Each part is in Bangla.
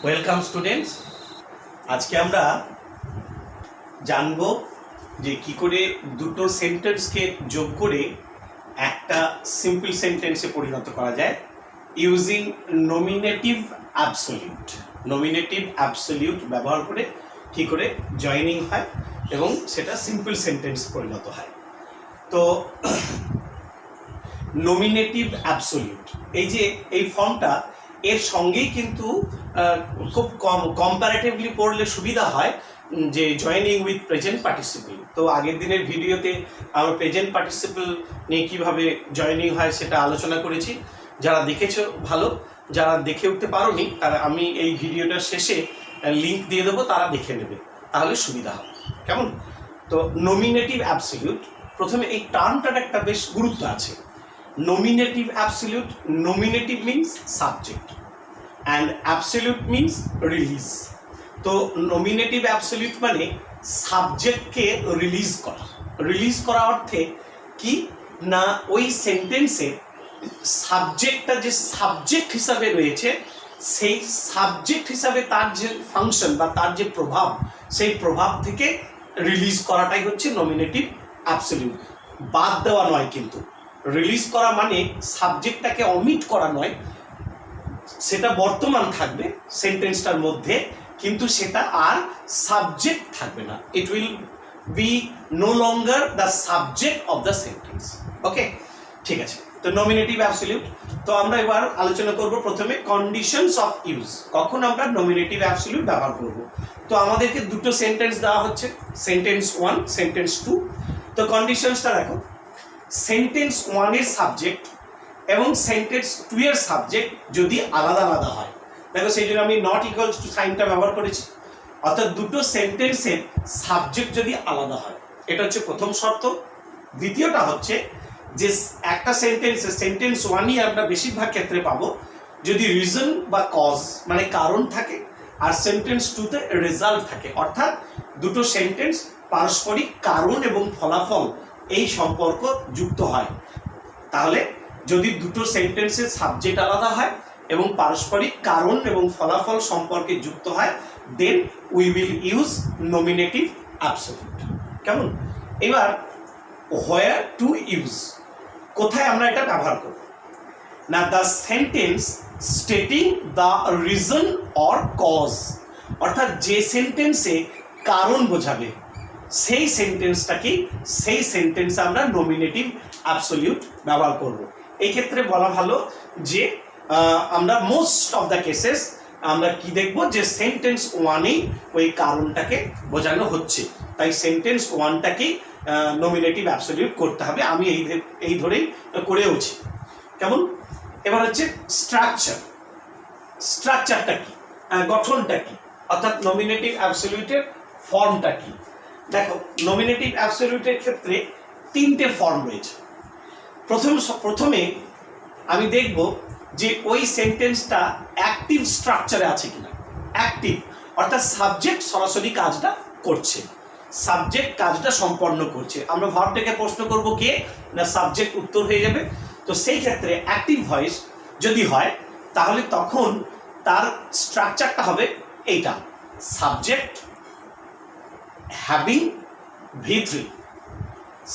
Welcome students. আজকে আমরা জানবো যে কি করে দুটো সেন্টেন্সকে যোগ করে একটা সিম্পল সেন্টেন্সে পরিণত করা যায় using nominative absolute. Nominative absolute ব্যবহার করে কি করে জয়েনিং হয় এবং সেটা সিম্পল সেন্টেন্স পরিণত হয়। তো নমিনেটিভ অ্যাবসলিউট এই ফর্মটা এর সঙ্গেই কিন্তু খুব কম্পারেটিভলি পড়লে সুবিধা হয় যে জয়েনিং উইথ প্রেজেন্ট পার্টিসিপল। তো আগের দিনের ভিডিওতে আমরা প্রেজেন্ট পার্টিসিপল নিয়ে কীভাবে জয়েনিং হয় সেটা আলোচনা করেছি। যারা দেখেছো ভালো, যারা দেখে উঠতে পারোনি তারা আমি এই ভিডিওটার শেষে লিঙ্ক দিয়ে দেবো, তারা দেখে নেবে, তাহলে সুবিধা হবে। কেমন? তো নমিনেটিভ অ্যাবসলিউট, প্রথমে এই টার্মটার একটা বেশ গুরুত্ব আছে। Nominative absolute, nominative means subject and absolute means release. তো nominative absolute মানে সাবজেক্টকে রিলিজ করা অর্থে কি না ওই সেন্টেন্সে সাবজেক্টটা যে সাবজেক্ট হিসাবে রয়েছে সেই সাবজেক্ট হিসাবে তার যে ফাংশন বা তার যে প্রভাব, সেই প্রভাব থেকে রিলিজ করাটাই হচ্ছে নমিনেটিভ অ্যাবসলিউট। বাদ দেওয়া নয়, কিন্তু রিলিজ করা মানে সাবজেক্টটাকে অমিট করা নয়, সেটা বর্তমান থাকবে সেন্টেন্সটার মধ্যে, কিন্তু সেটা আর সাবজেক্ট থাকবে না। It will be no longer the subject of the sentence. Okay, ঠিক আছে। তো নমিনেটিভ অ্যাবসলিউট, তো আমরা এবার আলোচনা করব প্রথমে কন্ডিশনস অফ ইউজ, কখন আমরা নমিনেটিভ অ্যাবসলিউট ব্যবহার করব। তো আমাদেরকে দুটো সেন্টেন্স দেওয়া হচ্ছে, সেন্টেন্স 1, সেন্টেন্স 2। তো কন্ডিশনসটা দেখো, সেন্টেন্স 1 এর সাবজেক্ট এবং সেন্টেন্স 2 এর সাবজেক্ট যদি আলাদা আলাদা হয়, দেখো সেই জন্য আমি নট ইকুয়ালস টু সাইনটা ব্যবহার করেছি। অর্থাৎ দুটো সেন্টেন্সের সাবজেক্ট যদি আলাদা হয়, এটা হচ্ছে প্রথম শর্ত। দ্বিতীয়টা হচ্ছে যে একটা সেন্টেন্স 1ই আমরা বেশিরভাগ ক্ষেত্রে পাবো যদি রিজন বা কজ মানে কারণ থাকে, আর সেন্টেন্স 2তে রেজাল্ট থাকে। অর্থাৎ দুটো সেন্টেন্স পারস্পরিক কারণ এবং ফলাফল এই সম্পর্ক যুক্ত হয়। তাহলে যদি দুটো সেন্টেন্সের সাবজেক্ট আলাদা হয় এবং পারস্পরিক কারণ এবং ফলাফল সম্পর্কে যুক্ত হয়, then we will use nominative absolute. কেমন? এবার হোয়ার টু ইউজ, কোথায় আমরা এটা ব্যবহার করব না, the sentence stating the reason or cause, অর্থাৎ যে সেন্টেন্সে কারণ বোঝাবে সেই সেন্টেন্সে আমরা নমিনেটিভ অ্যাবসলিউট ব্যবহার করব। এই ক্ষেত্রে বলা ভালো যে আমরা মোস্ট অফ দ্য কেসেস আমরা কি দেখব যে সেন্টেন্স 1এই ওই কারণটাকে বোঝানো হচ্ছে, তাই সেন্টেন্স 1টাকেই নমিনেটিভ অ্যাবসলিউট করতে হবে। আমি এই ধরেই করেওছি। কেমন? এবার হচ্ছে স্ট্রাকচারটা কি, গঠনটা কি, অর্থাৎ নমিনেটিভ অ্যাবসলিউটের ফর্মটা কি। দেখো, নমিনেটিভ অ্যাবসলিউটের ক্ষেত্রে 3টে ফর্ম রয়েছে। প্রথমে আমি দেখব যে ওই সেন্টেন্সটা অ্যাক্টিভ স্ট্রাকচারে আছে কিনা। অ্যাক্টিভ অর্থাৎ সাবজেক্ট সরাসরি কাজটা করছে, সাবজেক্ট কাজটা সম্পন্ন করছে। আমরা ভার্বটাকে প্রশ্ন করব কে না সাবজেক্ট, উত্তর হয়ে যাবে। তো সেই ক্ষেত্রে অ্যাক্টিভ ভয়েস যদি হয় তাহলে তখন তার স্ট্রাকচারটা হবে এইটা, সাবজেক্ট হ্যাভিং V3।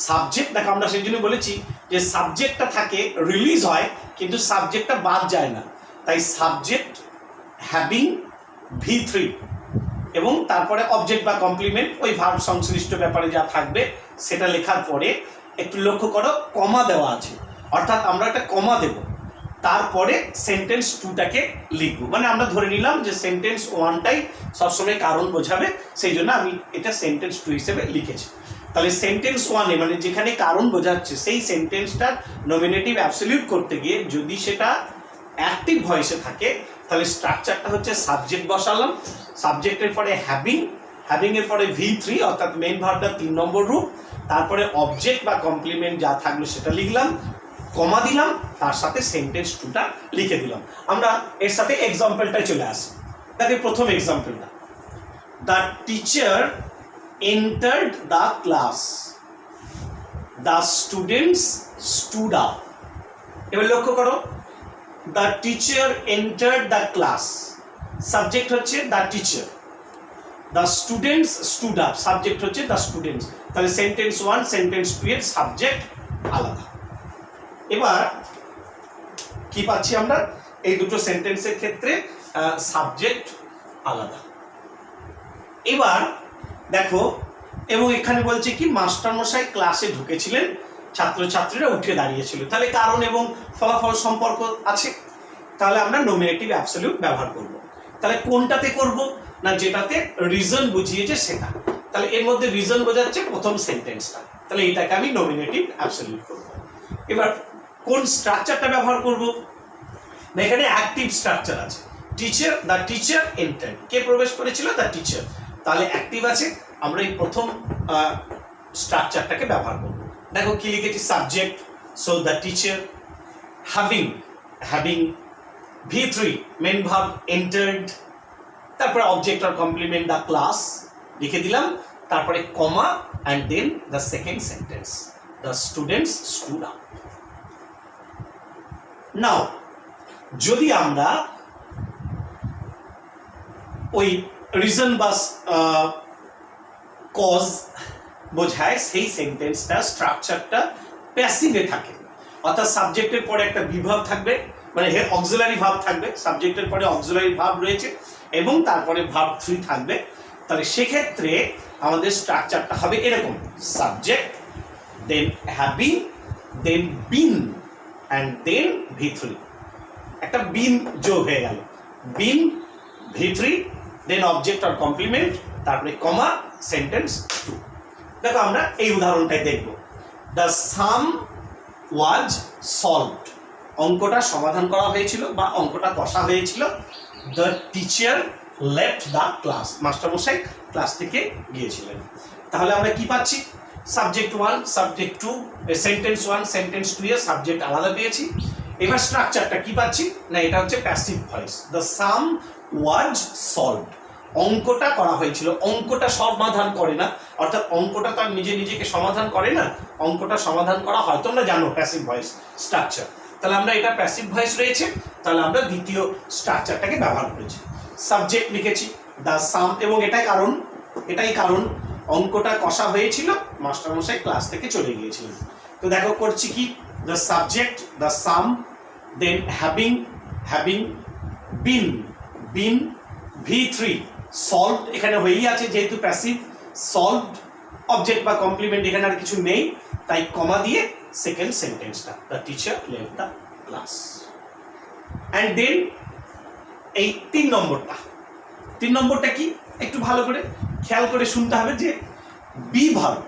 সাবজেক্ট দেখো, আমরা সেই জন্য বলেছি যে সাবজেক্টটা থাকে, রিলিজ হয় কিন্তু সাবজেক্টটা বাদ যায় না, তাই সাবজেক্ট হ্যাভিং V3 এবং তারপরে অবজেক্ট বা কমপ্লিমেন্ট ওই ভার্ব সংশ্লিষ্ট ব্যাপারে যা থাকবে সেটা লেখার পরে একটু লক্ষ্য করো কমা দেওয়া আছে, অর্থাৎ আমরা একটা কমা দেব, তারপরে সেন্টেন্স 2টাকে লিখবো। মানে আমরা ধরে নিলাম যে সেন্টেন্স 1টাই সবসময় কারণ বোঝাবে, সেই জন্য আমি এটা সেন্টেন্স 2 হিসেবে লিখেছি। তাহলে সেন্টেন্স 1-এ মানে যেখানে কারণ বোঝাচ্ছে সেই সেন্টেন্সটার নমিনেটিভ অ্যাবসলিউট করতে গিয়ে যদি সেটা অ্যাক্টিভ ভয়েসে থাকে তাহলে স্ট্রাকচারটা হচ্ছে সাবজেক্ট বসালাম, সাবজেক্টের পরে হ্যাভিং এর পরে V3 অর্থাৎ মেইন ভার্বটার 3 নম্বর রূপ, তারপরে অবজেক্ট বা কমপ্লিমেন্ট যা থাকলো সেটা লিখলাম, কমা দিলাম, তার সাথে সেন্টেন্স 2টা লিখে দিলাম। আমরা এর সাথে এক্সাম্পলটাই চলে আসি। দেখো প্রথম এক্সাম্পলটা, the teacher entered the class, the students stood up। এবার লক্ষ্য করো, the teacher entered the class, subject হচ্ছে the teacher, the students stood up, subject হচ্ছে দ্য স্টুডেন্টস। তাহলে সেন্টেন্স 1 সেন্টেন্স 2 এর সাবজেক্ট আলাদা। এবার কি পাচ্ছি আমরা, এই দুটো সেন্টেন্সের ক্ষেত্রে সাবজেক্ট আলাদা। এবার দেখো, এবং এখানে বলছে কি মাস্টারমশাই ক্লাসে ঢুকেছিলেন, ছাত্রছাত্রীরা উঠে দাঁড়িয়েছিল। তাহলে কারণ এবং ফলাফল সম্পর্ক আছে, তাহলে আমরা নমিনেটিভ অ্যাবসলিউট ব্যবহার করব। তাহলে কোনটাতে করব না, যেটাতে রিজন বুঝিয়েছে সেটা। তাহলে এর মধ্যে রিজন বোঝাচ্ছে প্রথম সেন্টেন্সটা, তাহলে এটাকে আমি নমিনেটিভ অ্যাবসলিউট করব। এবার কোন স্ট্রাকচারটা ব্যবহার করব না, এখানে অ্যাক্টিভ স্ট্রাকচার আছে। টিচার, দ্য টিচার এন্টার্ড, কে প্রবেশ করেছিল, দ্য টিচার, তাহলে অ্যাক্টিভ আছে। আমরা এই প্রথম স্ট্রাকচারটাকে ব্যবহার করব। দেখো কি লিখেছি, subject, so the teacher, having, having, V3 main verb entered, তারপরে object or complement the class লিখে দিলাম, তারপরে comma and then the second sentence, the students stood up. Now যদি আমরা ওই রিজন বা কজ বোঝায় সেই সেন্টেন্সটা স্ট্রাকচারটা প্যাসিভে থাকে, অর্থাৎ সাবজেক্টের পরে একটা বিভাব থাকবে, মানে অক্সিলারি ভার্ব থাকবে, সাবজেক্টের পরে অক্সিলারি ভার্ব রয়েছে এবং তারপরে ভার্ব 3 থাকবে। তাহলে সেক্ষেত্রে আমাদের স্ট্রাকচারটা হবে এরকম, subject, then having, then been and then V3, একটা বিন যোগ হয়ে গেল, been V3, then object or complement, তারপরে কমা, সেন্টেন্স 2। দেখো আমরা এই উদাহরণটাই দেখব। দ্য সাম ওয়াজ সলভড, অঙ্কটা সমাধান করা হয়েছিল বা অঙ্কটা কষা হয়েছিল। The teacher left the class, মাস্টারমশাই ক্লাস থেকে গিয়েছিলেন। তাহলে আমরা কি পাচ্ছি, সাবজেক্ট 1 সাবজেক্ট 2, সেন্টেন্স 1 সেন্টেন্স 2 এর সাবজেক্ট আলাদা পেয়েছি। এবার স্ট্রাকচারটা কি পাচ্ছি না, এটা হচ্ছে passive voice. The some was solved, অঙ্কটা করা হয়েছিল, অঙ্কটা সমাধান করে না, অর্থাৎ অঙ্কটা তার নিজে নিজেকে সমাধান করে না, অঙ্কটা সমাধান করা হয়, তোমরা জানো প্যাসিভ ভয়েস স্ট্রাকচার। তাহলে আমরা এটা প্যাসিভ ভয়েস রয়েছে, তাহলে আমরা দ্বিতীয় স্ট্রাকচারটাকে ব্যবহার করেছি। সাবজেক্ট লিখেছি দ্য সাম, এবং এটাই কারণ অঙ্কটা কষা হয়েছিল, মাস্টারমশাই ক্লাস থেকে চলে গিয়েছিলেন। তো দেখো করছি কি, the subject, the sum, then having, having, been, been, V3, solved এখানে হয়েই আছে যেহেতু প্যাসিভ, সলভড, অবজেক্ট বা কমপ্লিমেন্ট এখানে আর কিছু নেই, তাই কমা দিয়ে সেকেন্ড সেন্টেন্সটা, the teacher left the class. And then এই 3 নম্বরটা কি, একটু ভালো করে খেয়াল করে শুনতে হবে যে বি ভার্ব,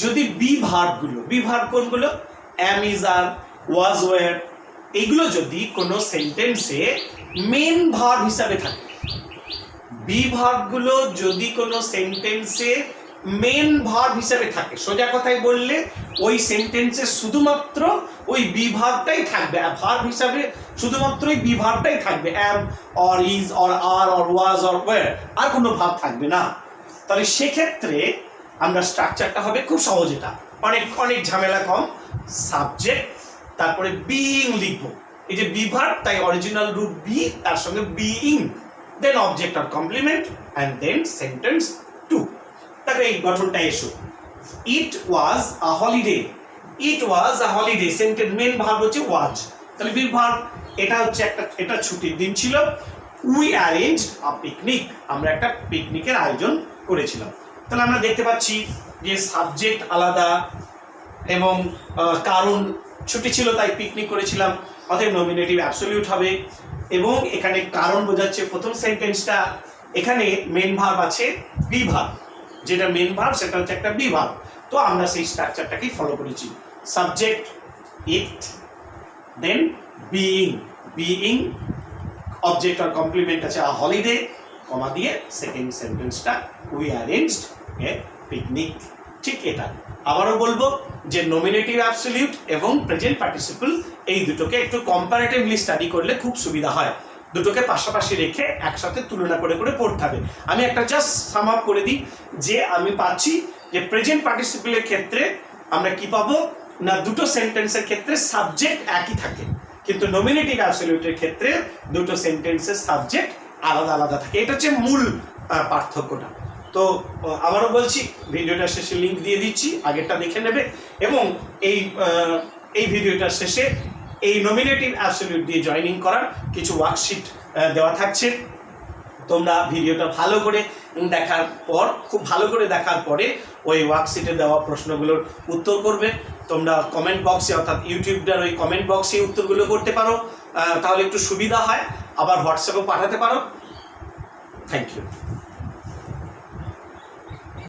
যদি বি ভার্ব কোনগুলো, অ্যাম, ইজ, আর, ওয়াজ, ওয়্যার, এইগুলো যদি কোনো সেন্টেন্সে মেন ভার্ব হিসাবে থাকে, বি ভার্বগুলো যদি কোনো সেন্টেন্সে মেন ভার্ব হিসাবে থাকে, সোজা কথায় বললে ওই সেন্টেন্সে শুধুমাত্র ওই বি ভার্বটাই থাকবে, ভার্ব হিসাবে শুধুমাত্র ওই বি ভার্বটাই থাকবে, am or is or are or was or were, আর কোনো ভার্ব থাকবে না। তাহলে সেক্ষেত্রে আমরা স্ট্রাকচারটা হবে খুব সহজ, এটা অনেক ঝামেলা কম। সাবজেক্ট, তারপরে বিইং লিখবো, এই যে বি ভার্ব তাই অরিজিনাল রুট বি, তার সঙ্গে being, then object or complement and then sentence 2। তাহলে এই গঠনটা এসো, it was a holiday, it was a holiday, sentence main verb হচ্ছে ওয়াজ, তাহলে বি ভার্ব, এটা হচ্ছে একটা ছুটির দিন ছিল। উই অ্যারেঞ্জ আ পিকনিক, আমরা একটা পিকনিকের আয়োজন করেছিলাম। তাহলে আমরা দেখতে পাচ্ছি যে সাবজেক্ট আলাদা এবং কারণ ছুটি ছিল তাই পিকনিক করেছিলাম, অতএব নমিনেটিভ অ্যাবসলিউট হবে। এবং এখানে কারণ বোঝাচ্ছে প্রথম সেন্টেন্সটা, এখানে মেন ভার্ব আছে বি ভার্ব, যেটা মেন ভার্ব সেটা হচ্ছে একটা বি ভার্ব, তো আমরা সেই স্ট্রাকচারটাকেই ফলো করেছি। Subject it, then being, object R complement আছে আ হলিডে, কমা দিয়ে সেকেন্ড সেন্টেন্সটা উই অ্যারেঞ্জড এ পিকনিক। ঠিক এটা আবারও বলবো যে নমিনেটিভ অ্যাবসলিউট এবং প্রেজেন্ট পার্টিসিপল এই দুটোকে একটু কম্পারেটিভলি স্টাডি করলে খুব সুবিধা হয়, দুটোকে পাশাপাশি রেখে একসাথে তুলনা করে পড়তে হবে। আমি একটা জাস্ট সাম আপ করে দিই যে আমি পাচ্ছি যে প্রেজেন্ট পার্টিসিপলের ক্ষেত্রে আমরা কি পাবো না, দুটো সেন্টেন্সের ক্ষেত্রে সাবজেক্ট একই থাকে, কিন্তু নমিনেটিভ অ্যাবসলিউটের ক্ষেত্রে দুটো সেন্টেন্সের সাবজেক্ট আলাদা আলাদা থাকে। এটা হচ্ছে মূল পার্থক্যটা। তো আবারও বলছি, ভিডিওটার শেষে লিঙ্ক দিয়ে দিচ্ছি, আগেরটা দেখে নেবে। এবং এই ভিডিওটার শেষে এই নমিনেটিভ অ্যাবসলিউট দিয়ে জয়েনিং করার কিছু ওয়ার্কশিট দেওয়া থাকছে। তোমরা ভিডিওটা ভালো করে দেখার পর, খুব ভালো করে দেখার পরে ওই ওয়ার্কশিটে দেওয়া প্রশ্নগুলোর উত্তর করবে। তোমরা কমেন্ট বক্সে, অর্থাৎ ইউটিউবটার ওই কমেন্ট বক্সে উত্তরগুলো করতে পারো, তাহলে একটু সুবিধা হয়। আবার হোয়াটসঅ্যাপেও পাঠাতে পারো। Thank you.